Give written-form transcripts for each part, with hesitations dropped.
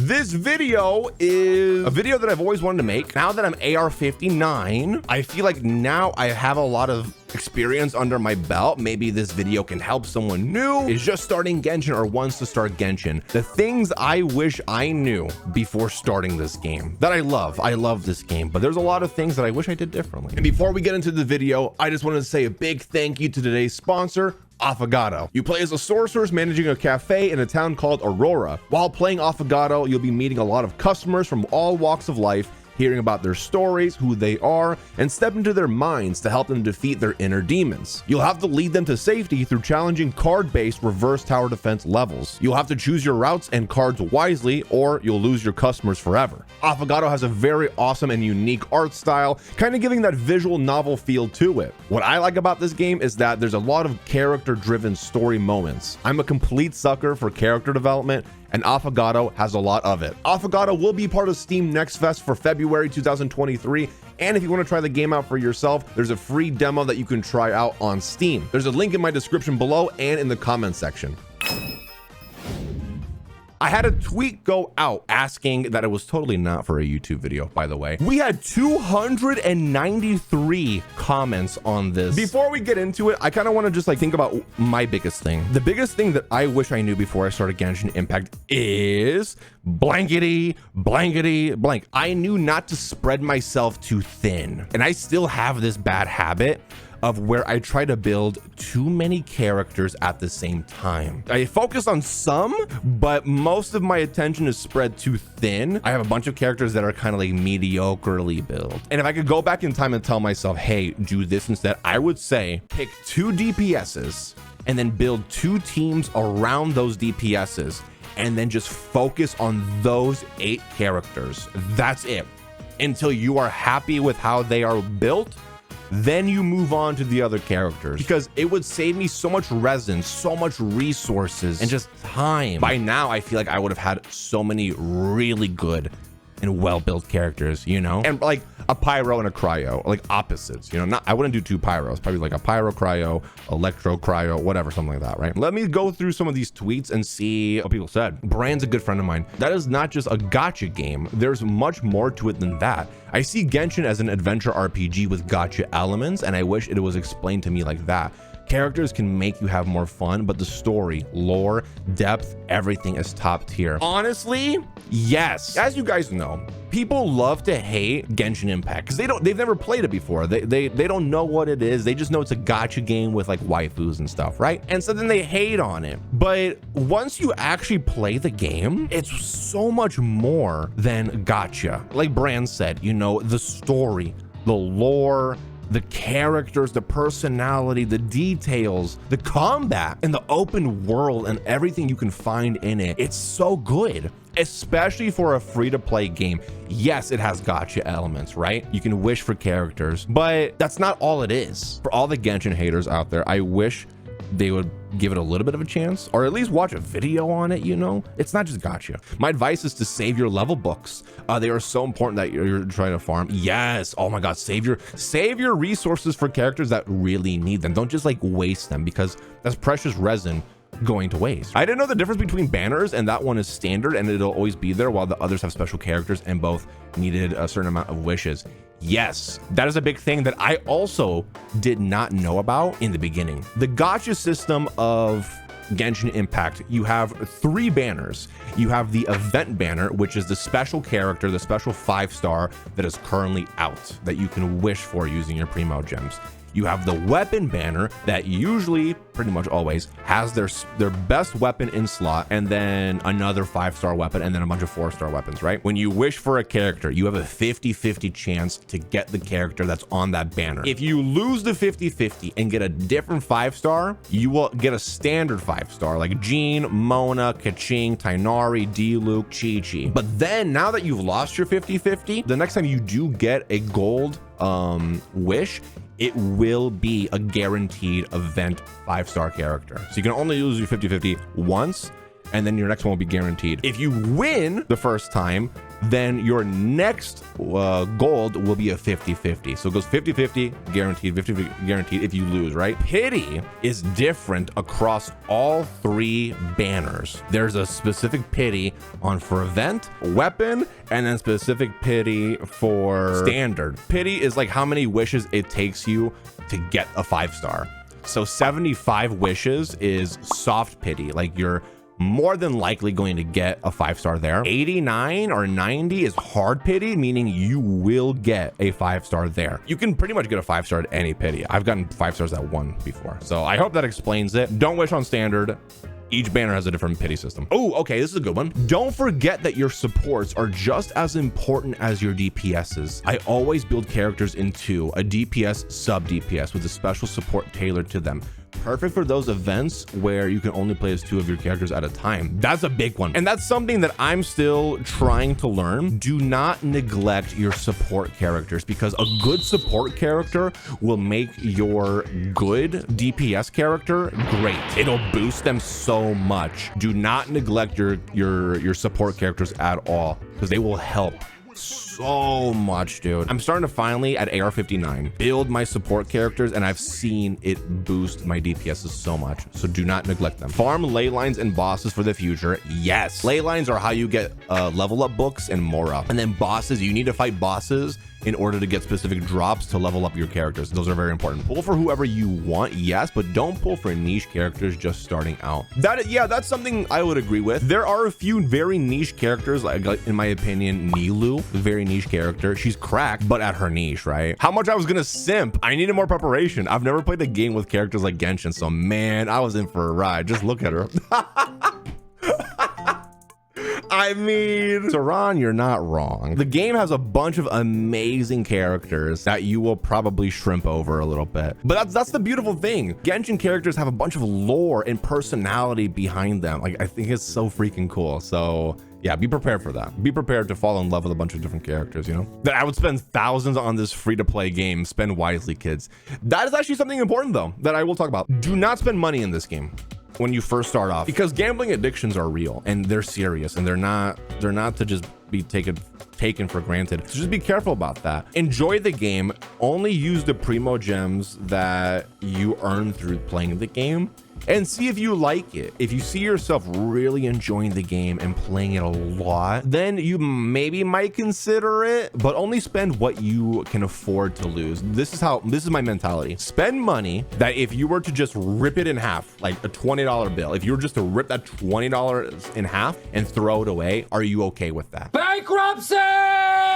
This video is a video that I've always wanted to make. Now that I'm AR-59, I feel like now I have a lot of experience under my belt. Maybe this video can help someone new is just starting Genshin or wants to start Genshin. The things I wish I knew before starting this game that I love. I love this game, but there's a lot of things that I wish I did differently. And before we get into the video, I just wanted to say a big thank you to today's sponsor, Affogato. You play as a sorceress managing a cafe in a town called Aurora. While playing Affogato, you'll be meeting a lot of customers from all walks of life, hearing about their stories, who they are, and step into their minds to help them defeat their inner demons. You'll have to lead them to safety through challenging card-based reverse tower defense levels. You'll have to choose your routes and cards wisely, or you'll lose your customers forever. Affogato has a very awesome and unique art style, kind of giving that visual novel feel to it. What I like about this game is that there's a lot of character-driven story moments. I'm a complete sucker for character development, and Affogato has a lot of it. Affogato will be part of Steam Next Fest for February 2023, and if you want to try the game out for yourself, there's a free demo that you can try out on Steam. There's a link in my description below and in the comment section. I had a tweet go out asking that it was totally not for a YouTube video, by the way. We had 293 comments on this. Before we get into it, I kind of want to just like think about my biggest thing. The biggest thing that I wish I knew before I started Genshin Impact is blankety blank. I knew not to spread myself too thin. And I still have this bad habit of where I try to build too many characters at the same time. I focus on some, but most of my attention is spread too thin. I have a bunch of characters that are kind of like mediocrely built. And if I could go back in time and tell myself, hey, do this instead, I would say pick 2 DPSs and then build 2 teams around those DPSs and then just focus on those 8 characters. That's it. Until you are happy with how they are built, then you move on to the other characters, because it would save me so much resin, so much resources, and just time. By now, I feel like I would have had so many really good and well-built characters, you know? And like a pyro and a cryo, like opposites, you know? I wouldn't do 2 pyros, probably like a pyro cryo, electro cryo, whatever, something like that, right? Let me go through some of these tweets and see what people said. Brand's a good friend of mine. That is not just a gacha game. There's much more to it than that. I see Genshin as an adventure RPG with gacha elements, and I wish it was explained to me like that. Characters can make you have more fun, but the story, lore, depth, everything is top tier. Honestly, yes. As you guys know, people love to hate Genshin Impact because they've never played it before. They don't know what it is. They just know it's a gacha game with like waifus and stuff, right? And so then they hate on it. But once you actually play the game, it's so much more than gacha. Like Brand said, you know, the story, the lore, the characters, the personality, the details, the combat, and the open world and everything you can find in it. It's so good, especially for a free-to-play game. Yes, it has gacha elements, right? You can wish for characters, but that's not all it is. For all the Genshin haters out there, I wish they would give it a little bit of a chance, or at least watch a video on it, you know? It's not just gacha. My advice is to save your level books. They are so important that you're trying to farm. Yes, oh my God, save your resources for characters that really need them. Don't just like waste them, because that's precious resin going to waste. I didn't know the difference between banners, and that one is standard and it'll always be there, while the others have special characters and both needed a certain amount of wishes. Yes, that is a big thing that I also did not know about in the beginning. The gacha system of Genshin Impact, you have 3 banners. You have the event banner, which is the special character, the special 5-star that is currently out that you can wish for using your Primo gems. You have the weapon banner that usually, pretty much always, has their best weapon in slot, and then another 5-star weapon, and then a bunch of 4-star weapons, right? When you wish for a character, you have a 50-50 chance to get the character that's on that banner. If you lose the 50-50 and get a different 5-star, you will get a standard 5-star, like Jean, Mona, Kaching, Tainari, Diluc, Chi-Chi. But then, now that you've lost your 50-50, the next time you do get a gold wish, it will be a guaranteed event 5-star character. So you can only use your 50-50 once, and then your next one will be guaranteed. If you win the first time, then your next gold will be a 50-50. So it goes 50-50 guaranteed, 50-50 guaranteed if you lose, right? Pity is different across all 3 banners. There's a specific pity for event, weapon, and then specific pity for standard. Pity is like how many wishes it takes you to get a 5-star. So 75 wishes is soft pity, like you're more than likely going to get a 5-star there. 89 or 90 is hard pity, meaning you will get a 5-star there. You can pretty much get a 5-star at any pity. I've gotten 5 stars at 1 before. So I hope that explains it. Don't wish on standard. Each banner has a different pity system. Oh, okay, this is a good one. Don't forget that your supports are just as important as your DPSs. I always build characters into a DPS, sub DPS with a special support tailored to them. Perfect for those events where you can only play as 2 of your characters at a time. That's a big one. And that's something that I'm still trying to learn. Do not neglect your support characters, because a good support character will make your good DPS character great. It'll boost them so much. Do not neglect your support characters at all, because they will help so much, dude. I'm starting to finally at AR-59 build my support characters, and I've seen it boost my DPSs so much. So do not neglect them. Farm ley lines and bosses for the future. Yes, ley lines are how you get level up books and more up, and then bosses, you need to fight bosses in order to get specific drops to level up your characters. Those are very important. Pull for whoever you want, yes, but don't pull for niche characters just starting out. That's something I would agree with. There are a few very niche characters, like in my opinion, Nilu, very niche character. She's cracked, but at her niche, right? How much I was gonna simp. I needed more preparation. I've never played a game with characters like Genshin, so man, I was in for a ride. Just look at her. I mean, Saran, you're not wrong. The game has a bunch of amazing characters that you will probably shrimp over a little bit. But that's the beautiful thing. Genshin characters have a bunch of lore and personality behind them. Like, I think it's so freaking cool. So yeah, be prepared for that. Be prepared to fall in love with a bunch of different characters, you know? That I would spend thousands on this free-to-play game. Spend wisely, kids. That is actually something important, though, that I will talk about. Do not spend money in this game when you first start off, because gambling addictions are real and they're serious, and they're not to just be taken for granted. So just be careful about that. Enjoy the game. Only use the primo gems that you earn through playing the game, and see if you like it. If you see yourself really enjoying the game and playing it a lot, then you maybe might consider it, but only spend what you can afford to lose. This is my mentality. Spend money that if you were to just rip it in half, like a $20 bill, if you were just to rip that $20 in half and throw it away, are you okay with that? Bankruptcy!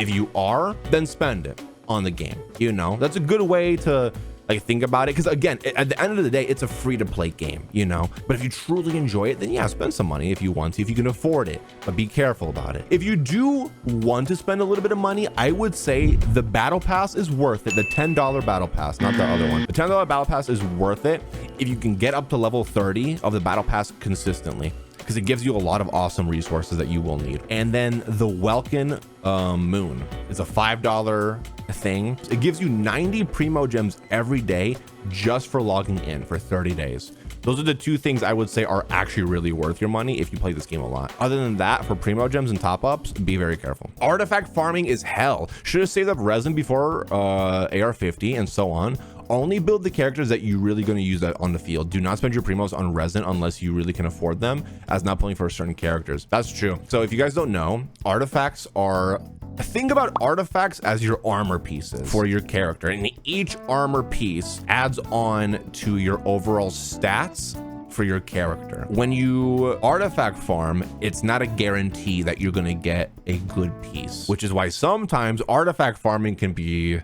If you are, then spend it on the game. You know, that's a good way to like think about it, because again, at the end of the day, it's a free-to-play game, you know? But if you truly enjoy it, then yeah, spend some money if you want to, if you can afford it, but be careful about it. If you do want to spend a little bit of money, I would say the battle pass is worth it. The $10 battle pass, not the other one. The $10 battle pass is worth it if you can get up to level 30 of the battle pass consistently, because it gives you a lot of awesome resources that you will need. And then the Welkin Moon is a $5 thing. It gives you 90 primo gems every day just for logging in for 30 days. Those are the 2 things I would say are actually really worth your money if you play this game a lot. Other than that, for primo gems and top-ups, be very careful. Artifact farming is hell. Should have saved up resin before AR-50 and so on. Only build the characters that you're really going to use that on the field. Do not spend your primos on resin unless you really can afford them, as not pulling for certain characters. That's true. So if you guys don't know, artifacts are... Think about artifacts as your armor pieces for your character, and each armor piece adds on to your overall stats for your character. When you artifact farm, it's not a guarantee that you're gonna get a good piece, which is why sometimes artifact farming can be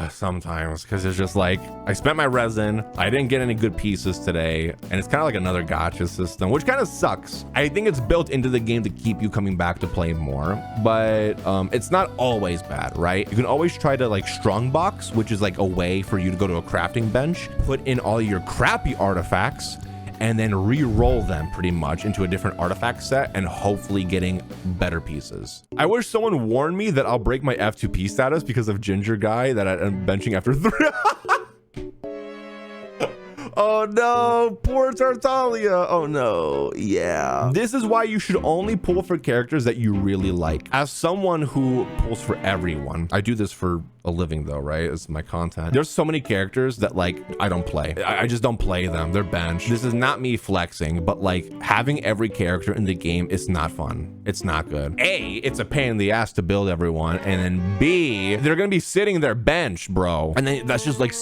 sometimes, because it's just like, I spent my resin, I didn't get any good pieces today, and it's kind of like another gacha system, which kind of sucks. I think it's built into the game to keep you coming back to play more, but it's not always bad, right? You can always try to like strongbox, which is like a way for you to go to a crafting bench, put in all your crappy artifacts, and then re-roll them pretty much into a different artifact set, and hopefully getting better pieces. I wish someone warned me that I'll break my F2P status because of Ginger Guy that I'm benching after 3. Oh no, poor Tartaglia. Oh no, yeah. This is why you should only pull for characters that you really like. As someone who pulls for everyone, I do this for a living though, right? It's my content. There's so many characters that like I don't play. I just don't play them. They're benched. This is not me flexing, but like having every character in the game is not fun. It's not good. A, it's a pain in the ass to build everyone, and then B, they're gonna be sitting there benched, bro. And then that's just like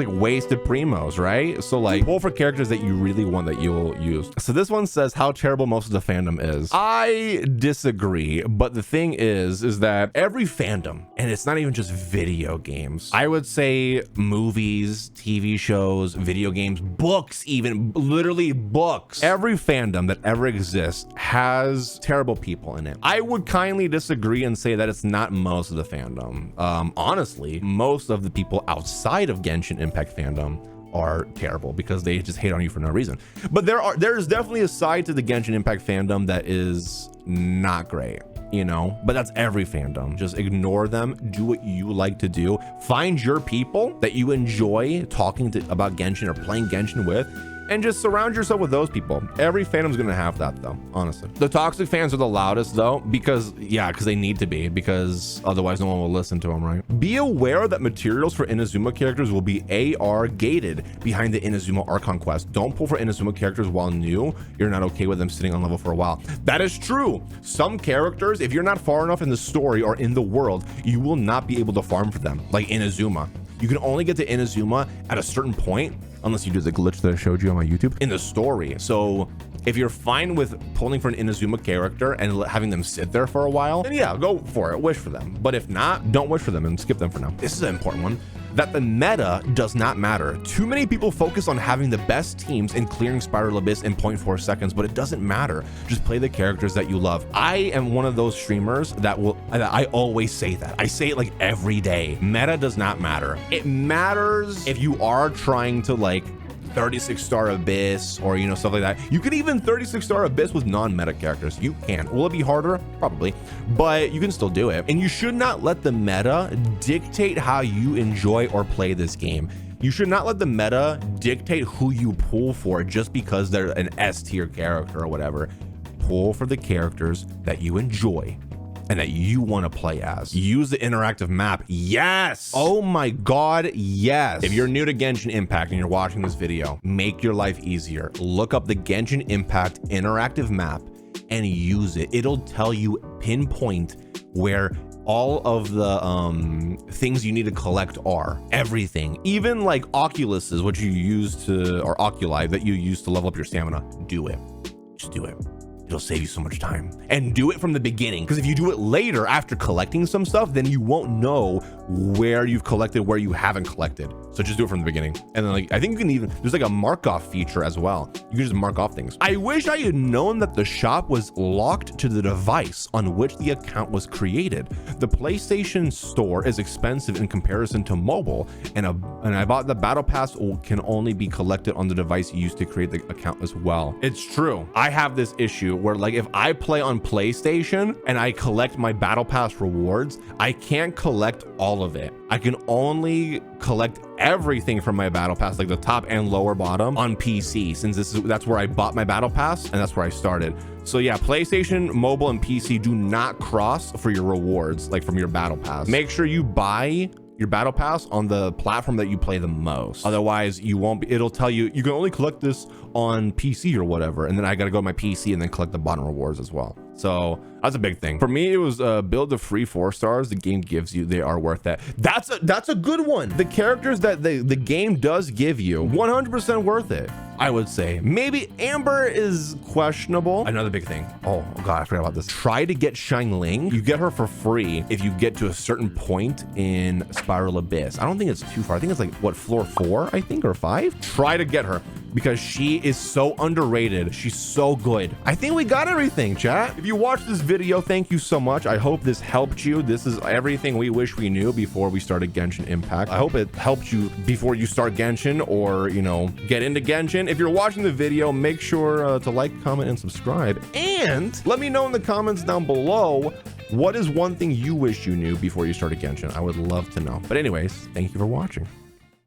wasted primos, right? So like pull for characters that you really want that you'll use. So this one says how terrible most of the fandom is. I disagree, but the thing is that every fandom, and it's not even just video games, I would say movies, TV shows, video games, books, even literally books, every fandom that ever exists has terrible people in it. I would kindly disagree and say that it's not most of the fandom. Honestly, most of the people outside of Genshin Impact fandom are terrible because they just hate on you for no reason. But there's definitely a side to the Genshin Impact fandom that is not great, you know, but that's every fandom. Just ignore them, do what you like to do, find your people that you enjoy talking to about Genshin or playing Genshin with, and just surround yourself with those people. Every fandom's gonna have that though, honestly. The toxic fans are the loudest though, because they need to be, because otherwise no one will listen to them, right? Be aware that materials for Inazuma characters will be AR gated behind the Inazuma Archon quest. Don't pull for Inazuma characters while new. You're not okay with them sitting on level for a while. That is true. Some characters, if you're not far enough in the story or in the world, you will not be able to farm for them, like Inazuma. You can only get to Inazuma at a certain point, unless you do the glitch that I showed you on my YouTube in the story. So if you're fine with pulling for an Inazuma character and having them sit there for a while, then yeah, go for it, wish for them. But if not, don't wish for them and skip them for now. This is an important one, that the meta does not matter. Too many people focus on having the best teams and clearing Spiral Abyss in 0.4 seconds, but it doesn't matter. Just play the characters that you love. I am one of those streamers that I always say that. I say it like every day. Meta does not matter. It matters if you are trying to like 36-star Abyss or, you know, stuff like that. You could even 36-star Abyss with non-meta characters. You can. Will it be harder? Probably, but you can still do it. And you should not let the meta dictate how you enjoy or play this game. You should not let the meta dictate who you pull for just because they're an S tier character or whatever. Pull for the characters that you enjoy and that you want to play as. Use the interactive map. Yes. Oh my God. Yes. If you're new to Genshin Impact and you're watching this video, make your life easier. Look up the Genshin Impact interactive map and use it. It'll tell you pinpoint where all of the things you need to collect are. Everything, even like oculuses, which you use to, or oculi that you use to level up your stamina. Do it. Just do it. It'll save you so much time. And do it from the beginning, because if you do it later after collecting some stuff, then you won't know where you've collected, where you haven't collected. So just do it from the beginning. And then like, I think you can even, there's like a mark off feature as well. You can just mark off things. I wish I had known that the shop was locked to the device on which the account was created. The PlayStation Store is expensive in comparison to mobile, and I bought the battle pass can only be collected on the device used to create the account as well. It's true. I have this issue where like if I play on PlayStation and I collect my battle pass rewards, I can't collect all of it. I can only collect everything from my battle pass, like the top and lower bottom, on PC, since that's where I bought my battle pass and that's where I started. So yeah, PlayStation, mobile, and PC do not cross for your rewards, like from your battle pass. Make sure you buy your battle pass on the platform that you play the most. Otherwise you won't be, it'll tell you, you can only collect this on PC or whatever. And then I got to go to my PC and then collect the bottom rewards as well. So that's a big thing. For me, it was build the free 4 stars the game gives you. They are worth that. That's a good one. The characters that the game does give you, 100% worth it, I would say. Maybe Amber is questionable. Another big thing. Oh God, I forgot about this. Try to get Xiangling. You get her for free if you get to a certain point in Spiral Abyss. I don't think it's too far. I think it's like, what, floor 4, I think, or 5? Try to get her, because she is so underrated. She's so good. I think we got everything, chat. If you watched this video, thank you so much. I hope this helped you. This is everything we wish we knew before we started Genshin Impact. I hope it helped you before you start Genshin, or, you know, get into Genshin. If you're watching the video, make sure to like, comment, and subscribe. And let me know in the comments down below, what is one thing you wish you knew before you started Genshin? I would love to know. But anyways, thank you for watching.